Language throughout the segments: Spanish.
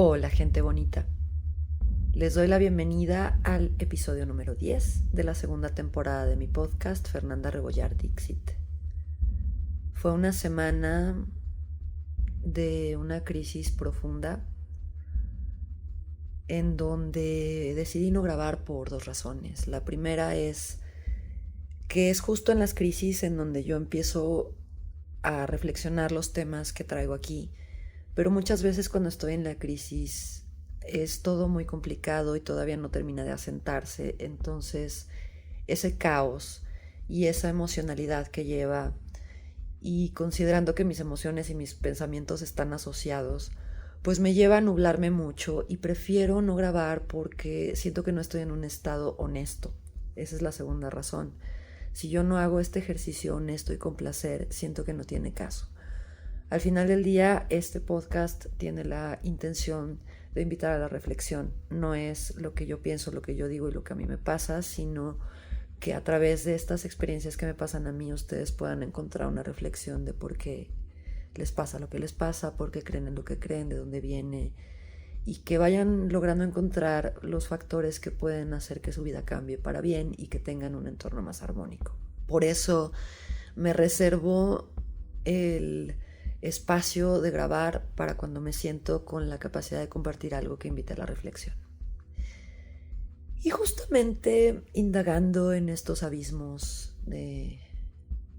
Hola, gente bonita. Les doy la bienvenida al episodio número 10 de la segunda temporada de mi podcast Fernanda Rebollar Dixit. Fue una semana de una crisis profunda en donde decidí no grabar por dos razones. La primera es que es justo en las crisis en donde yo empiezo a reflexionar los temas que traigo aquí, pero muchas veces cuando estoy en la crisis es todo muy complicado y todavía no termina de asentarse, entonces ese caos y esa emocionalidad que lleva, y considerando que mis emociones y mis pensamientos están asociados, pues me lleva a nublarme mucho y prefiero no grabar porque siento que no estoy en un estado honesto. Esa es la segunda razón. Si yo no hago este ejercicio honesto y con placer, siento que no tiene caso. Al final del día, este podcast tiene la intención de invitar a la reflexión. No es lo que yo pienso, lo que yo digo y lo que a mí me pasa, sino que a través de estas experiencias que me pasan a mí, ustedes puedan encontrar una reflexión de por qué les pasa lo que les pasa, por qué creen en lo que creen, de dónde viene, y que vayan logrando encontrar los factores que pueden hacer que su vida cambie para bien y que tengan un entorno más armónico. Por eso me reservo el espacio de grabar para cuando me siento con la capacidad de compartir algo que invite a la reflexión. Y justamente indagando en estos abismos de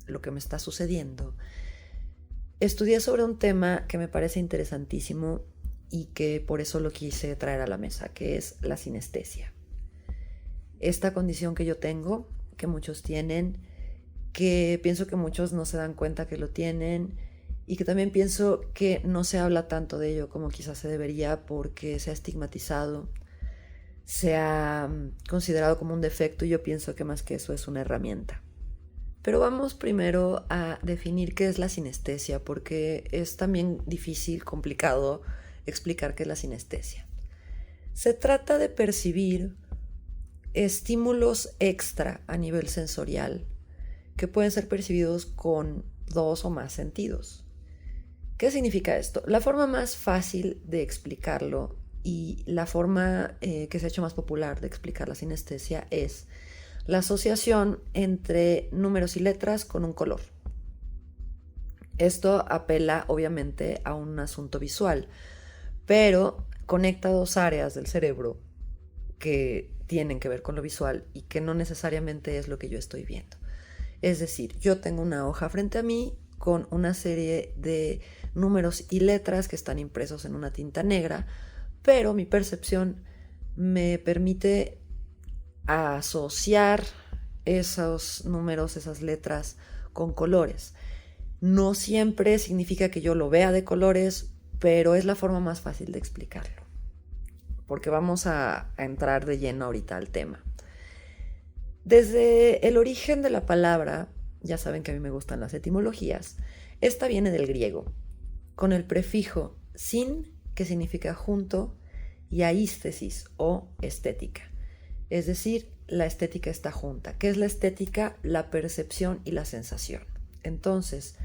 lo que me está sucediendo, estudié sobre un tema que me parece interesantísimo y que por eso lo quise traer a la mesa, que es la sinestesia. Esta condición que yo tengo, que muchos tienen, que pienso que muchos no se dan cuenta que lo tienen, y que también pienso que no se habla tanto de ello como quizás se debería, porque se ha estigmatizado, se ha considerado como un defecto, y yo pienso que más que eso es una herramienta. Pero vamos primero a definir qué es la sinestesia, porque es también difícil, complicado explicar qué es la sinestesia. Se trata de percibir estímulos extra a nivel sensorial que pueden ser percibidos con dos o más sentidos. ¿Qué significa esto? La forma más fácil de explicarlo y la forma que se ha hecho más popular de explicar la sinestesia es la asociación entre números y letras con un color. Esto apela obviamente a un asunto visual, pero conecta dos áreas del cerebro que tienen que ver con lo visual y que no necesariamente es lo que yo estoy viendo. Es decir, yo tengo una hoja frente a mí con una serie de números y letras que están impresos en una tinta negra, pero mi percepción me permite asociar esos números, esas letras con colores. No siempre significa que yo lo vea de colores, pero es la forma más fácil de explicarlo, porque vamos a entrar de lleno ahorita al tema. Desde el origen de la palabra, ya saben que a mí me gustan las etimologías, esta viene del griego, con el prefijo sin, que significa junto, y aístesis o estética. Es decir, la estética está junta. ¿Qué es la estética? La percepción y la sensación. Entonces,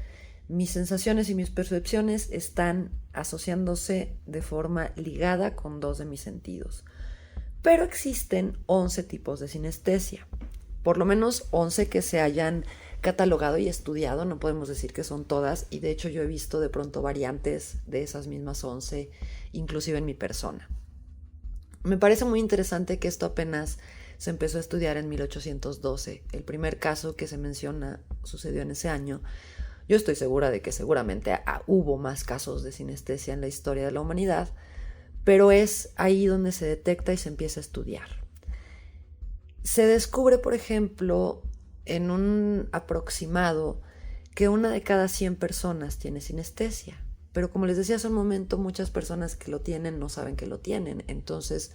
mis sensaciones y mis percepciones están asociándose de forma ligada con dos de mis sentidos. Pero existen 11 tipos de sinestesia. Por lo menos 11 que se hayan catalogado y estudiado, no podemos decir que son todas, y de hecho yo he visto de pronto variantes de esas mismas 11, inclusive en mi persona. Me parece muy interesante que esto apenas se empezó a estudiar en 1812. El primer caso que se menciona sucedió en ese año. Yo estoy segura de que seguramente hubo más casos de sinestesia en la historia de la humanidad, pero es ahí donde se detecta y se empieza a estudiar. Se descubre, por ejemplo, en un aproximado, que 1 de cada 100 personas tiene sinestesia. Pero como les decía hace un momento, muchas personas que lo tienen no saben que lo tienen. Entonces,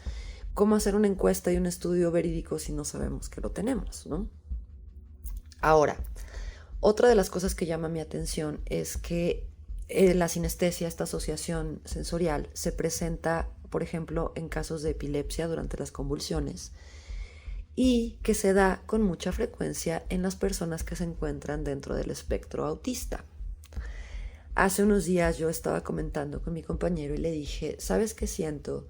¿cómo hacer una encuesta y un estudio verídico si no sabemos que lo tenemos, ¿no? Ahora, otra de las cosas que llama mi atención es que la sinestesia, esta asociación sensorial, se presenta, por ejemplo, en casos de epilepsia durante las convulsiones, y que se da con mucha frecuencia en las personas que se encuentran dentro del espectro autista. Hace unos días yo estaba comentando con mi compañero y le dije, ¿sabes qué siento?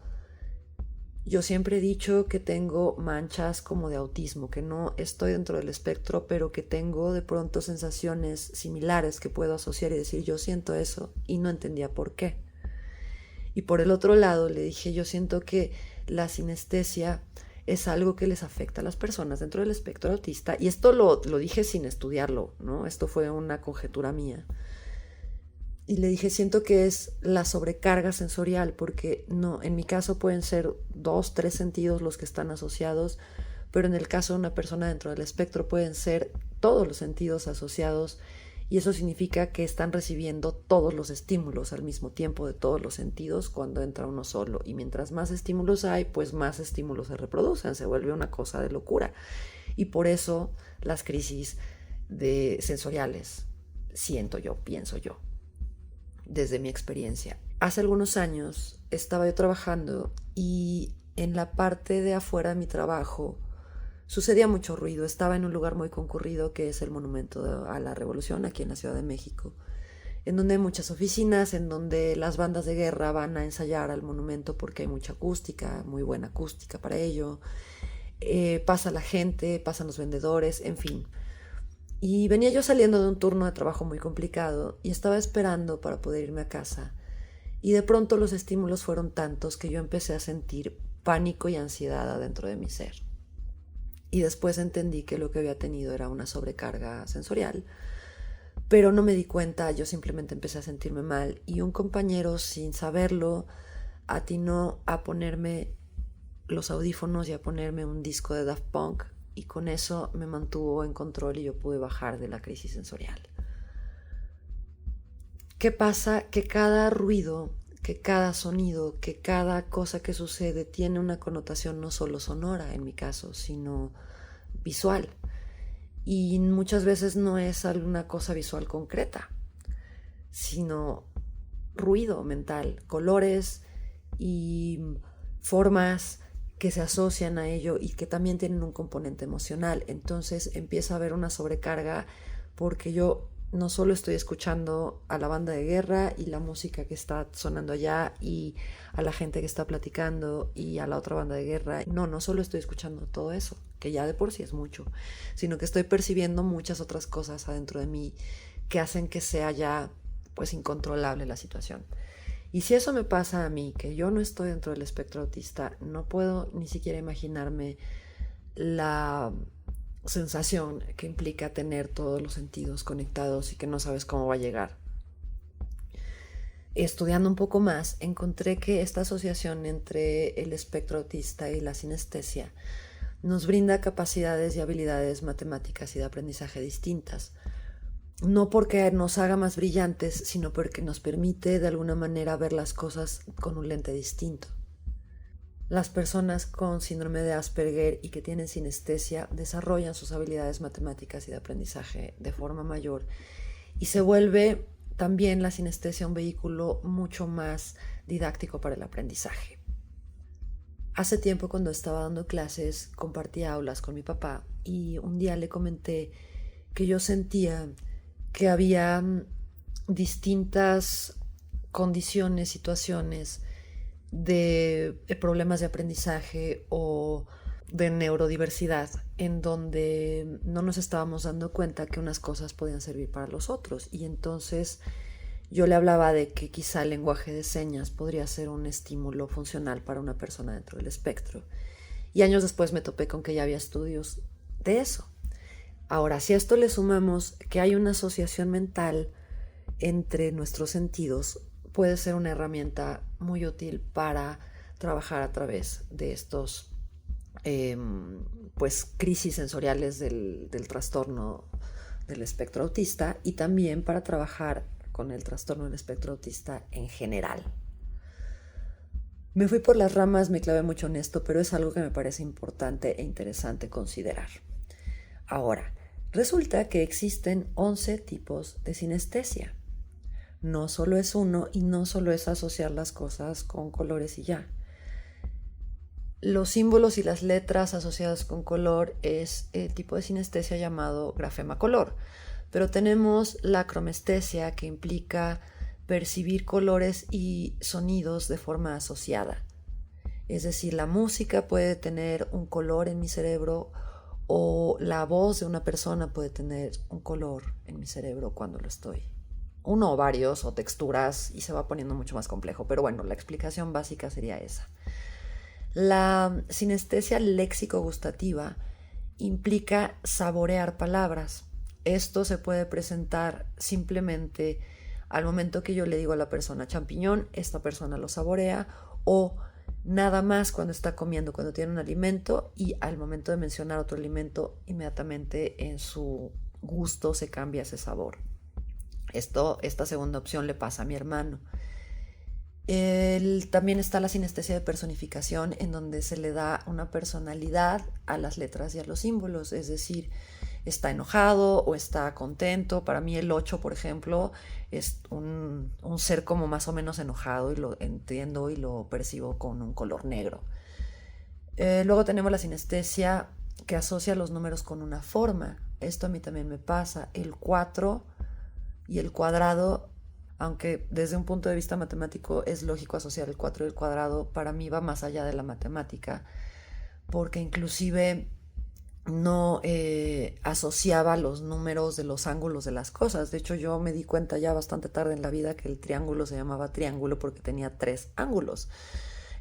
Yo siempre he dicho que tengo manchas como de autismo, que no estoy dentro del espectro, pero que tengo de pronto sensaciones similares que puedo asociar y decir, yo siento eso, y no entendía por qué. Y por el otro lado le dije, yo siento que la sinestesia es algo que les afecta a las personas dentro del espectro autista, y esto lo dije sin estudiarlo, ¿no? Esto fue una conjetura mía. Y le dije, siento que es la sobrecarga sensorial, porque no, en mi caso pueden ser 2, 3 sentidos los que están asociados, pero en el caso de una persona dentro del espectro pueden ser todos los sentidos asociados, y eso significa que están recibiendo todos los estímulos al mismo tiempo de todos los sentidos cuando entra uno solo. Y mientras más estímulos hay, pues más estímulos se reproducen, se vuelve una cosa de locura. Y por eso las crisis sensoriales, siento yo, pienso yo, desde mi experiencia. Hace algunos años estaba yo trabajando y en la parte de afuera de mi trabajo sucedía mucho ruido. Estaba en un lugar muy concurrido que es el Monumento a la Revolución aquí en la Ciudad de México, en donde hay muchas oficinas, en donde las bandas de guerra van a ensayar al monumento porque hay mucha acústica, muy buena acústica para ello. Pasa la gente, pasan los vendedores, en fin. Y venía yo saliendo de un turno de trabajo muy complicado y estaba esperando para poder irme a casa. Y de pronto los estímulos fueron tantos que yo empecé a sentir pánico y ansiedad adentro de mi ser. Y después entendí que lo que había tenido era una sobrecarga sensorial, pero no me di cuenta, yo simplemente empecé a sentirme mal y un compañero, sin saberlo, atinó a ponerme los audífonos y a ponerme un disco de Daft Punk, y con eso me mantuvo en control y yo pude bajar de la crisis sensorial. ¿Qué pasa? Que cada ruido, que cada sonido, que cada cosa que sucede tiene una connotación no solo sonora en mi caso, sino visual. Y muchas veces no es alguna cosa visual concreta, sino ruido mental, colores y formas que se asocian a ello y que también tienen un componente emocional. Entonces empieza a haber una sobrecarga porque yo no solo estoy escuchando a la banda de guerra y la música que está sonando allá y a la gente que está platicando y a la otra banda de guerra. No solo estoy escuchando todo eso, que ya de por sí es mucho, sino que estoy percibiendo muchas otras cosas adentro de mí que hacen que sea ya pues incontrolable la situación. Y si eso me pasa a mí, que yo no estoy dentro del espectro autista, no puedo ni siquiera imaginarme la sensación que implica tener todos los sentidos conectados y que no sabes cómo va a llegar. Estudiando un poco más, encontré que esta asociación entre el espectro autista y la sinestesia nos brinda capacidades y habilidades matemáticas y de aprendizaje distintas. No porque nos haga más brillantes, sino porque nos permite de alguna manera ver las cosas con un lente distinto. Las personas con síndrome de Asperger y que tienen sinestesia desarrollan sus habilidades matemáticas y de aprendizaje de forma mayor y se vuelve también la sinestesia un vehículo mucho más didáctico para el aprendizaje. Hace tiempo, cuando estaba dando clases, compartí aulas con mi papá y un día le comenté que yo sentía que había distintas condiciones, situaciones de problemas de aprendizaje o de neurodiversidad en donde no nos estábamos dando cuenta que unas cosas podían servir para los otros. Y entonces yo le hablaba de que quizá el lenguaje de señas podría ser un estímulo funcional para una persona dentro del espectro. Y años después me topé con que ya había estudios de eso. Ahora, si a esto le sumamos que hay una asociación mental entre nuestros sentidos, puede ser una herramienta muy útil para trabajar a través de estos crisis sensoriales del trastorno del espectro autista y también para trabajar con el trastorno del espectro autista en general. Me fui por las ramas, me clavé mucho en esto, pero es algo que me parece importante e interesante considerar. Ahora, resulta que existen 11 tipos de sinestesia. No solo es uno y no solo es asociar las cosas con colores y ya. Los símbolos y las letras asociadas con color es el tipo de sinestesia llamado grafema color. Pero tenemos la cromestesia, que implica percibir colores y sonidos de forma asociada. Es decir, la música puede tener un color en mi cerebro, o la voz de una persona puede tener un color en mi cerebro cuando lo estoy. Uno o varios, o texturas, y se va poniendo mucho más complejo. Pero bueno, la explicación básica sería esa. La sinestesia léxico-gustativa implica saborear palabras. Esto se puede presentar simplemente al momento que yo le digo a la persona champiñón, esta persona lo saborea, o nada más cuando está comiendo, cuando tiene un alimento, y al momento de mencionar otro alimento, inmediatamente en su gusto se cambia ese sabor. Esta segunda opción le pasa a mi hermano. También está la sinestesia de personificación, en donde se le da una personalidad a las letras y a los símbolos, es decir, está enojado o está contento. Para mí el 8, por ejemplo, es un ser como más o menos enojado, y lo entiendo y lo percibo con un color negro. Luego tenemos la sinestesia que asocia los números con una forma. Esto a mí también me pasa. El 4 y el cuadrado, aunque desde un punto de vista matemático es lógico asociar el 4 y el cuadrado, para mí va más allá de la matemática, porque inclusive no asociaba los números de los ángulos de las cosas. De hecho, yo me di cuenta ya bastante tarde en la vida que el triángulo se llamaba triángulo porque tenía 3 ángulos.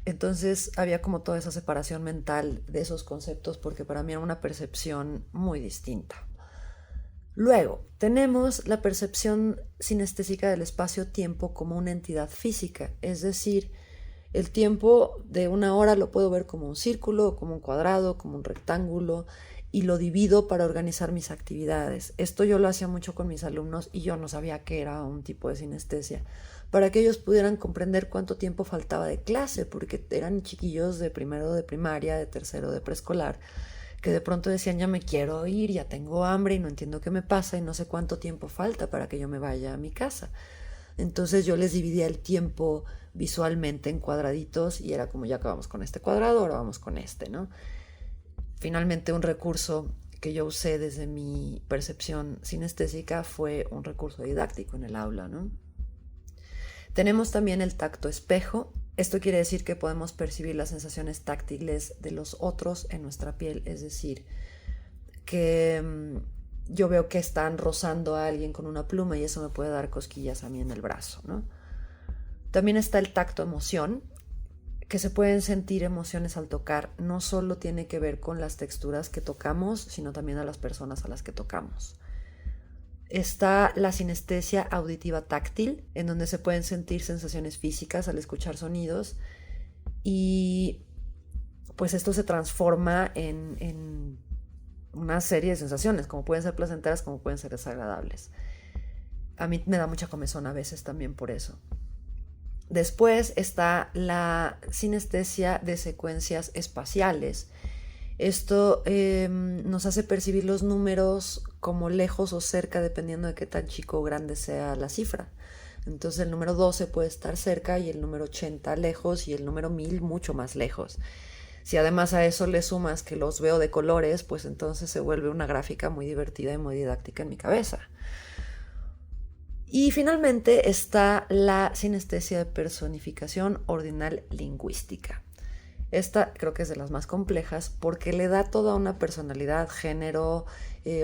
Entonces había como toda esa separación mental de esos conceptos, porque para mí era una percepción muy distinta. Luego, tenemos la percepción sinestésica del espacio-tiempo como una entidad física, es decir, el tiempo de una hora lo puedo ver como un círculo, como un cuadrado, como un rectángulo, y lo divido para organizar mis actividades. Esto yo lo hacía mucho con mis alumnos, y yo no sabía que era un tipo de sinestesia, para que ellos pudieran comprender cuánto tiempo faltaba de clase, porque eran chiquillos de primero de primaria, de tercero de preescolar, que de pronto decían, ya me quiero ir, ya tengo hambre y no entiendo qué me pasa y no sé cuánto tiempo falta para que yo me vaya a mi casa. Entonces yo les dividía el tiempo visualmente en cuadraditos, y era como, ya acabamos con este cuadrado, ahora vamos con este, ¿no? Finalmente, un recurso que yo usé desde mi percepción sinestésica fue un recurso didáctico en el aula, ¿no? Tenemos también el tacto espejo. Esto quiere decir que podemos percibir las sensaciones táctiles de los otros en nuestra piel, es decir, que yo veo que están rozando a alguien con una pluma y eso me puede dar cosquillas a mí en el brazo, ¿no? También está el tacto emoción, que se pueden sentir emociones al tocar. No solo tiene que ver con las texturas que tocamos, sino también a las personas a las que tocamos. Está la sinestesia auditiva táctil, en donde se pueden sentir sensaciones físicas al escuchar sonidos, y pues esto se transforma en una serie de sensaciones, como pueden ser placenteras, como pueden ser desagradables. A mí me da mucha comezón a veces también por eso. Después está la sinestesia de secuencias espaciales. Esto nos hace percibir los números como lejos o cerca, dependiendo de qué tan chico o grande sea la cifra. Entonces el número 12 puede estar cerca, y el número 80 lejos, y el número 1000 mucho más lejos. Si además a eso le sumas que los veo de colores, pues entonces se vuelve una gráfica muy divertida y muy didáctica en mi cabeza. Y finalmente está la sinestesia de personificación ordinal lingüística. Esta creo que es de las más complejas, porque le da toda una personalidad, género,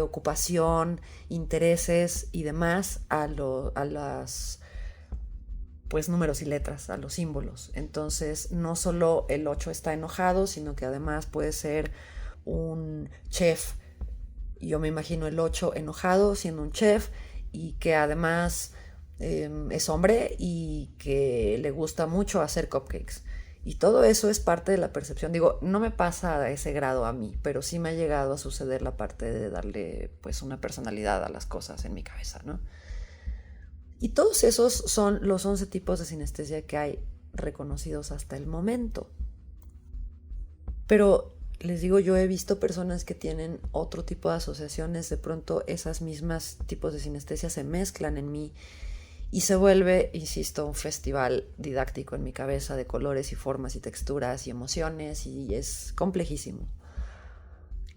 ocupación, intereses y demás a las pues números y letras, a los símbolos. Entonces no solo el 8 está enojado, sino que además puede ser un chef. Yo me imagino el 8 enojado siendo un chef, y que además es hombre y que le gusta mucho hacer cupcakes. Y todo eso es parte de la percepción. Digo, no me pasa a ese grado a mí, pero sí me ha llegado a suceder la parte de darle pues una personalidad a las cosas en mi cabeza, ¿no? Y todos esos son los 11 tipos de sinestesia que hay reconocidos hasta el momento. Pero les digo, yo he visto personas que tienen otro tipo de asociaciones. De pronto esas mismas tipos de sinestesia se mezclan en mí y se vuelve, insisto, un festival didáctico en mi cabeza de colores y formas y texturas y emociones, y es complejísimo.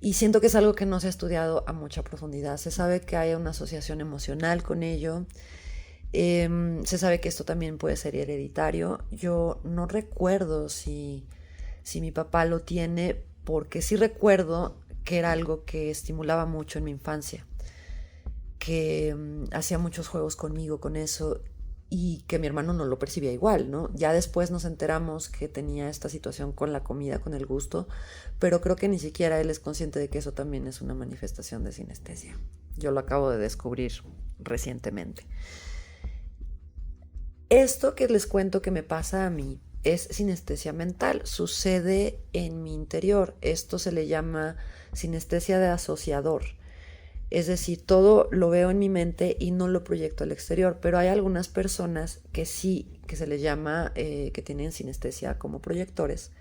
Y siento que es algo que no se ha estudiado a mucha profundidad. Se sabe que hay una asociación emocional con ello. Se sabe que esto también puede ser hereditario. Yo no recuerdo si mi papá lo tiene, porque sí recuerdo que era algo que estimulaba mucho en mi infancia, que hacía muchos juegos conmigo con eso y que mi hermano no lo percibía igual, ¿no? Ya después nos enteramos que tenía esta situación con la comida, con el gusto, pero creo que ni siquiera él es consciente de que eso también es una manifestación de sinestesia. Yo lo acabo de descubrir recientemente. Esto que les cuento que me pasa a mí es sinestesia mental, sucede en mi interior. Esto se le llama sinestesia de asociador. Es decir, todo lo veo en mi mente y no lo proyecto al exterior, pero hay algunas personas que sí, que se les llama, que tienen sinestesia como proyectores,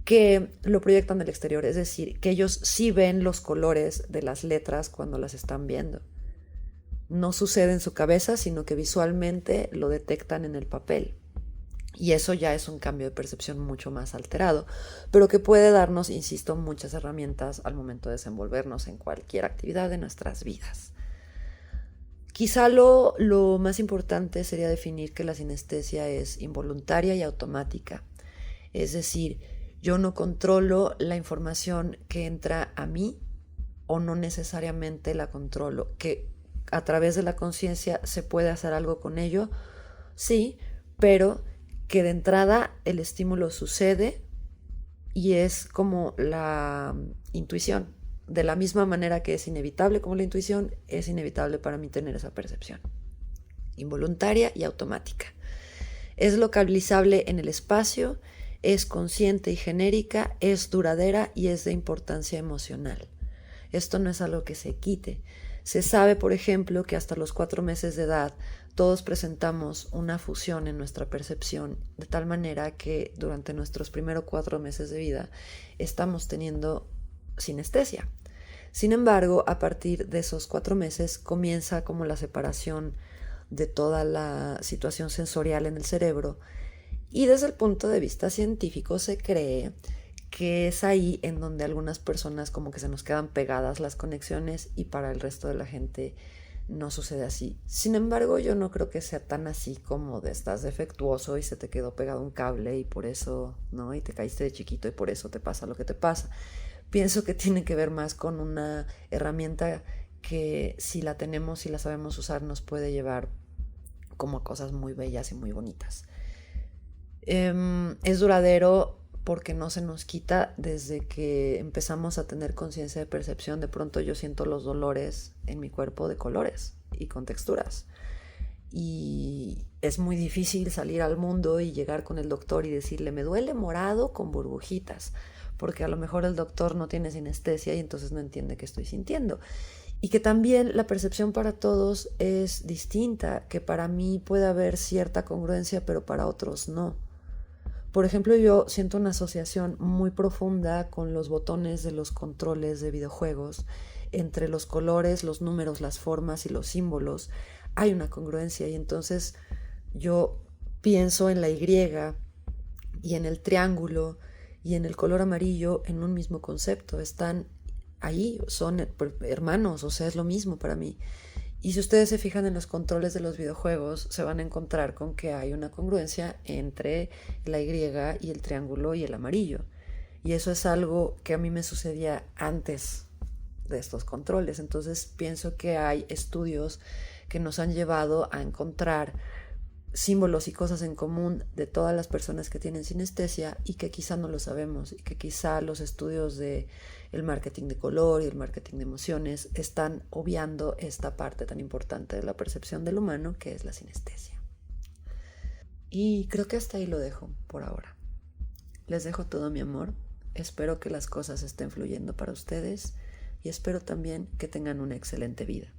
que lo proyectan al exterior, es decir, que ellos sí ven los colores de las letras cuando las están viendo. No sucede en su cabeza, sino que visualmente lo detectan en el papel. Y eso ya es un cambio de percepción mucho más alterado, pero que puede darnos, insisto, muchas herramientas al momento de desenvolvernos en cualquier actividad de nuestras vidas. Quizá lo más importante sería definir que la sinestesia es involuntaria y automática. Es decir, yo no controlo la información que entra a mí o no necesariamente la controlo. Que a través de la conciencia se puede hacer algo con ello, sí, pero que de entrada el estímulo sucede y es como la intuición. De la misma manera que es inevitable como la intuición, es inevitable para mí tener esa percepción. Involuntaria y automática. Es localizable en el espacio, es consciente y genérica, es duradera y es de importancia emocional. Esto no es algo que se quite. Se sabe, por ejemplo, que hasta los 4 meses de edad todos presentamos una fusión en nuestra percepción, de tal manera que durante nuestros primeros 4 meses de vida estamos teniendo sinestesia. Sin embargo, a partir de esos 4 meses comienza como la separación de toda la situación sensorial en el cerebro y desde el punto de vista científico se cree que es ahí en donde algunas personas como que se nos quedan pegadas las conexiones y para el resto de la gente no sucede así. Sin embargo, yo no creo que sea tan así como de estás defectuoso y se te quedó pegado un cable y por eso, ¿no? Y te caíste de chiquito y por eso te pasa lo que te pasa. Pienso que tiene que ver más con una herramienta que si la tenemos y la sabemos usar nos puede llevar como a cosas muy bellas y muy bonitas. Es duradero porque no se nos quita desde que empezamos a tener conciencia de percepción. De pronto yo siento los dolores en mi cuerpo de colores y con texturas. Y es muy difícil salir al mundo y llegar con el doctor y decirle, me duele morado con burbujitas, porque a lo mejor el doctor no tiene sinestesia y entonces no entiende qué estoy sintiendo. Y que también la percepción para todos es distinta, que para mí puede haber cierta congruencia, pero para otros no. Por ejemplo, yo siento una asociación muy profunda con los botones de los controles de videojuegos. Entre los colores, los números, las formas y los símbolos hay una congruencia y entonces yo pienso en la Y y en el triángulo y en el color amarillo en un mismo concepto. Están ahí, son hermanos, o sea, es lo mismo para mí. Y si ustedes se fijan en los controles de los videojuegos, se van a encontrar con que hay una congruencia entre la Y y el triángulo y el amarillo. Y eso es algo que a mí me sucedía antes de estos controles. Entonces pienso que hay estudios que nos han llevado a encontrar símbolos y cosas en común de todas las personas que tienen sinestesia y que quizá no lo sabemos y que quizá los estudios de el marketing de color y el marketing de emociones están obviando esta parte tan importante de la percepción del humano que es la sinestesia. Y creo que hasta ahí lo dejo por ahora. Les dejo todo mi amor. Espero que las cosas estén fluyendo para ustedes y espero también que tengan una excelente vida.